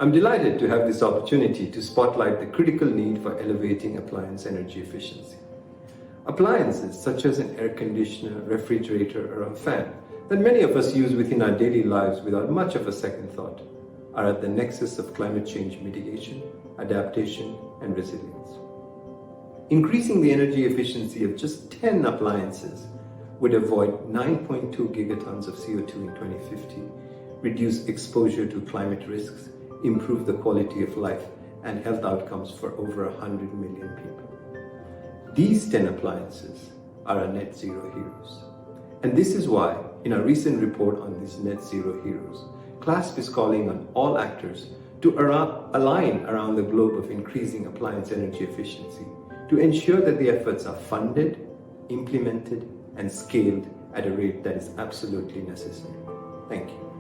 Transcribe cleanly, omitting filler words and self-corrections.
I'm delighted to have this opportunity to spotlight the critical need for elevating appliance energy efficiency. Appliances such as an air conditioner, refrigerator, or a fan that many of us use within our daily lives without much of a second thought are at the nexus of climate change mitigation, adaptation, and resilience. Increasing the energy efficiency of just 10 appliances would avoid 9.2 gigatons of CO2 in 2050, reduce exposure to climate risks, improve the quality of life and health outcomes for over 100 million people. These 10 appliances are our net zero heroes. And this is why, in our recent report on these net zero heroes, Clasp is calling on all actors to align around the globe of increasing appliance energy efficiency to ensure that the efforts are funded, implemented, and scaled at a rate that is absolutely necessary. Thank you.